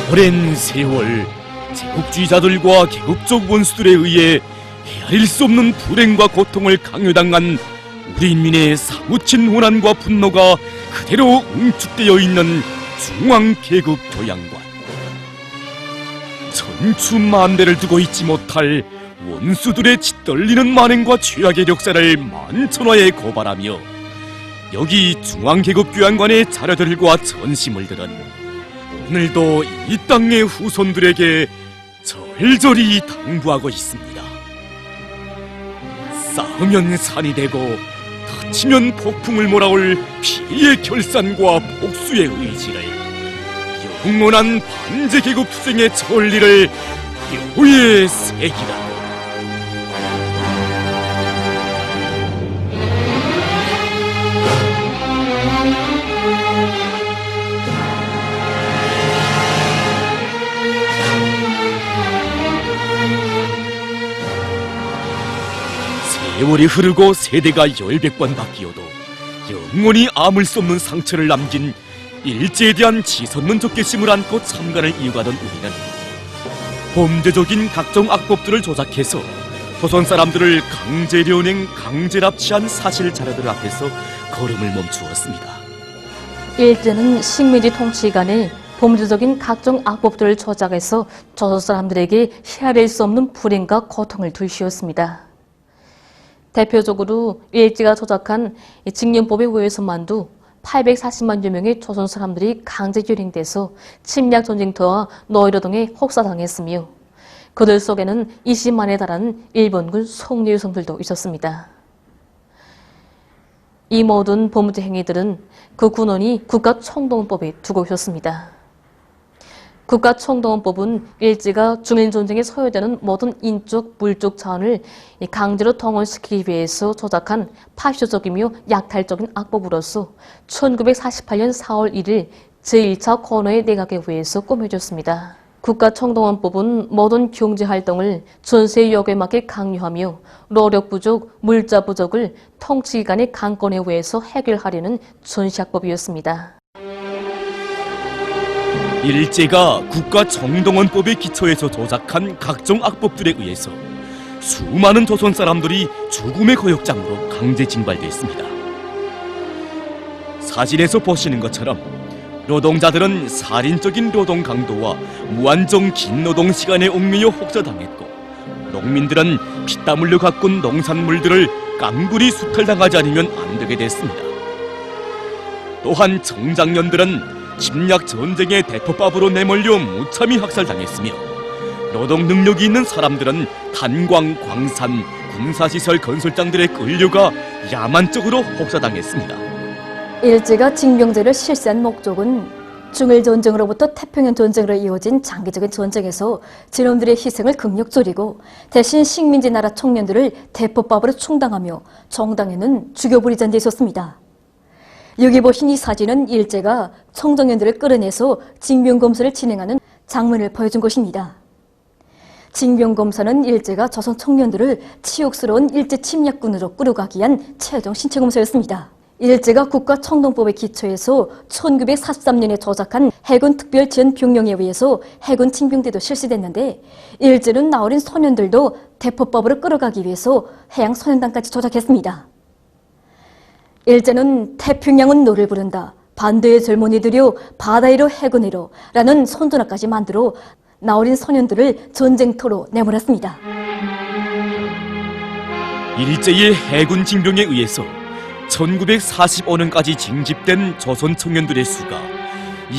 오랜 세월 제국주의자들과 계급적 원수들에 의해 헤아릴 수 없는 불행과 고통을 강요당한 우리 인민의 사무친 원한과 분노가 그대로 응축되어 있는 중앙계급 교양관. 천추만대를 두고 있지 못할 원수들의 짓떨리는 만행과 죄악의 역사를 만천하에 고발하며 여기 중앙계급 교양관의 자료들과 전시물들은 오늘도 이 땅의 후손들에게 절절히 당부하고 있습니다. 쌓으면 산이 되고 다치면 폭풍을 몰아올 피의 결산과 복수의 의지를, 영원한 반제계급 투쟁의 전리를 뼈에 새기라. 세월이 흐르고 세대가 열백 번 바뀌어도 영원히 아물 수 없는 상처를 남긴 일제에 대한 치솟는 적개심을 안고 참관을 이어가던 우리는 범죄적인 각종 악법들을 조작해서 조선 사람들을 강제련행, 강제납치한 사실 자료들 앞에서 걸음을 멈추었습니다. 일제는 식민지 통치 기간에 범죄적인 각종 악법들을 조작해서 조선 사람들에게 헤아릴 수 없는 불행과 고통을 들이었습니다. 대표적으로 일제가 조작한 징용법에 의해서만도 840만여 명의 조선 사람들이 강제유행돼서 침략 전쟁터와 노이로동에 혹사당했으며 그들 속에는 20만에 달하는 일본군 송리 여성들도 있었습니다. 이 모든 범죄 행위들은 그 군원이 국가총동원법에 두고 있었습니다. 국가총동원법은 일제가 중일전쟁에 소요되는 모든 인적, 물적 자원을 강제로 동원시키기 위해서 조작한 파쇼적이며 약탈적인 악법으로서 1948년 4월 1일 제1차 권오의 내각에 의해서 꾸며졌습니다. 국가총동원법은 모든 경제활동을 전세 요구에 맞게 강요하며 노력 부족, 물자 부족을 통치기관의 강권에 의해서 해결하려는 전시학법이었습니다. 일제가 국가총동원법의 기초에서 조작한 각종 악법들에 의해서 수많은 조선 사람들이 죽음의 거역장으로 강제 징발됐습니다. 사진에서 보시는 것처럼 노동자들은 살인적인 노동 강도와 무한정 긴 노동 시간에 얽매여 혹사당했고, 농민들은 피땀 흘려 가꾼 농산물들을 깡굴이 수탈당하지 않으면 안 되게 됐습니다. 또한 정장년들은 침략 전쟁의 대포밥으로 내몰려 무참히 학살당했으며, 노동 능력이 있는 사람들은 탄광, 광산, 군사시설 건설장들의 끌려가 야만적으로 혹사당했습니다. 일제가 징병제를 실시한 목적은 중일전쟁으로부터 태평양 전쟁으로 이어진 장기적인 전쟁에서 진원들의 희생을 극력 줄이고 대신 식민지 나라 청년들을 대포밥으로 충당하며 정당에는 죽여버리자는 데 있었습니다. 여기 보신 이 사진은 일제가 청정년들을 끌어내서 징병검사를 진행하는 장면을 보여준 것입니다. 징병검사는 일제가 조선 청년들을 치욕스러운 일제 침략군으로 끌어가기 위한 최종 신체검사였습니다. 일제가 국가총동법의 기초에서 1943년에 조작한 해군 특별지원병령에 의해서 해군 징병대도 실시됐는데, 일제는 나어린 소년들도 대포법으로 끌어가기 위해서 해양소년단까지 조작했습니다. 일제는 태평양은 노를 부른다, 반대의 젊은이들이여 바다 위로 해군 위로 라는 선전화까지 만들어 나어린 소년들을 전쟁터로 내몰았습니다. 일제의 해군 징병에 의해서 1945년까지 징집된 조선 청년들의 수가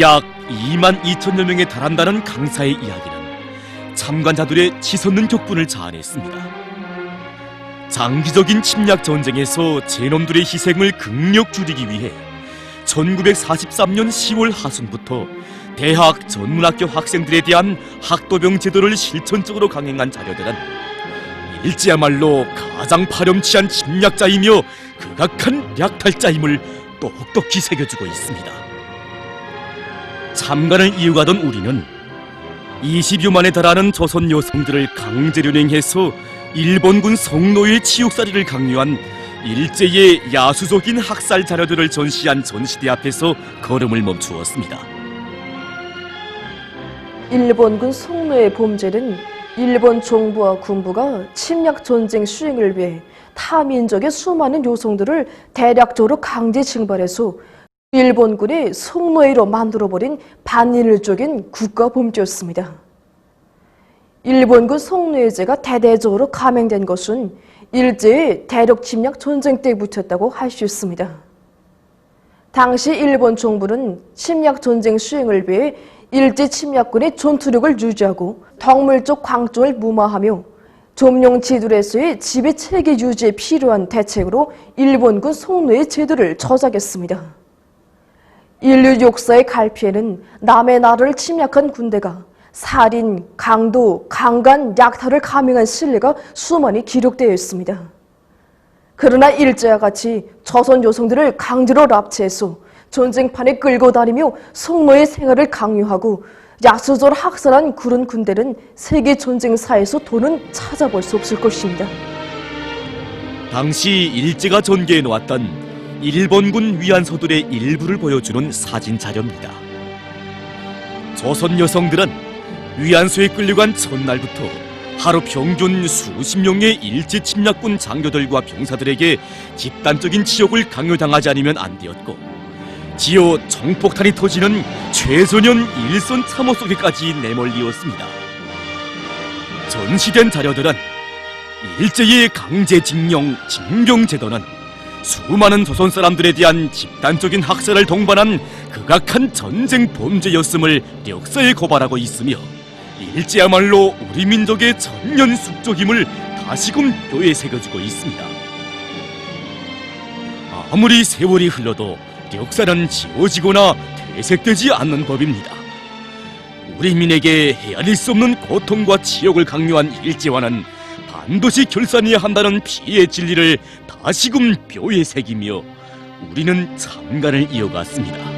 약 2만 2천여 명에 달한다는 강사의 이야기는 참관자들의 치솟는 격분을 자아냈습니다. 장기적인 침략 전쟁에서 제놈들의 희생을 극력 줄이기 위해 1943년 10월 하순부터 대학 전문학교 학생들에 대한 학도병 제도를 실천적으로 강행한 자료들은 일제야말로 가장 파렴치한 침략자이며 극악한 약탈자임을 똑똑히 새겨주고 있습니다. 참관을 이어가던 우리는 20여만에 달하는 조선 여성들을 강제련행해서 일본군 성노예 치욕살이를 강요한 일제의 야수적인 학살 자료들을 전시한 전시대 앞에서 걸음을 멈추었습니다. 일본군 송노의 범죄는 일본 정부와 군부가 침략 전쟁 수행을 위해 타 민족의 수많은 요성들을 대략적으로 강제 징발해서 일본군이 송노예로 만들어버린 반인륜적인 국가 범죄였습니다. 일본군 송노예제가 대대적으로 감행된 것은 일제의 대륙 침략 전쟁 때부터였다고 할 수 있습니다. 당시 일본 정부는 침략 전쟁 수행을 위해 일제 침략군의 전투력을 유지하고 덕물적 광종을 무마하며 점령 지도에서의 지배 체계 유지에 필요한 대책으로 일본군 송노예 제도를 저작했습니다. 인류 역사의 갈피에는 남의 나라를 침략한 군대가 살인, 강도, 강간, 약탈을 감행한 신뢰가 수많이 기록되어 있습니다. 그러나 일제와 같이 조선 여성들을 강제로 납치해서 전쟁판에 끌고 다니며 송노의 생활을 강요하고 야수적으로 학살한 그런 군대는 세계 전쟁사에서 더는 찾아볼 수 없을 것입니다. 당시 일제가 전개해 놓았던 일본군 위안소들의 일부를 보여주는 사진 자료입니다. 조선 여성들은 위안소에 끌려간 첫날부터 하루 평균 수십 명의 일제 침략군 장교들과 병사들에게 집단적인 치욕을 강요당하지 않으면 안 되었고, 지어 정폭탄이 터지는 최소년 일선 참호 속에까지 내몰리었습니다. 전시된 자료들은 일제의 강제징용, 징병제도는 수많은 조선 사람들에 대한 집단적인 학살을 동반한 극악한 전쟁 범죄였음을 역사에 고발하고 있으며, 일제야말로 우리 민족의 천년 숙적임을 다시금 뼈에 새겨주고 있습니다. 아무리 세월이 흘러도 역사는 지워지거나 퇴색되지 않는 법입니다. 우리 민에게 헤아릴 수 없는 고통과 치욕을 강요한 일제와는 반드시 결산해야 한다는 피해의 진리를 다시금 뼈에 새기며 우리는 참관을 이어갔습니다.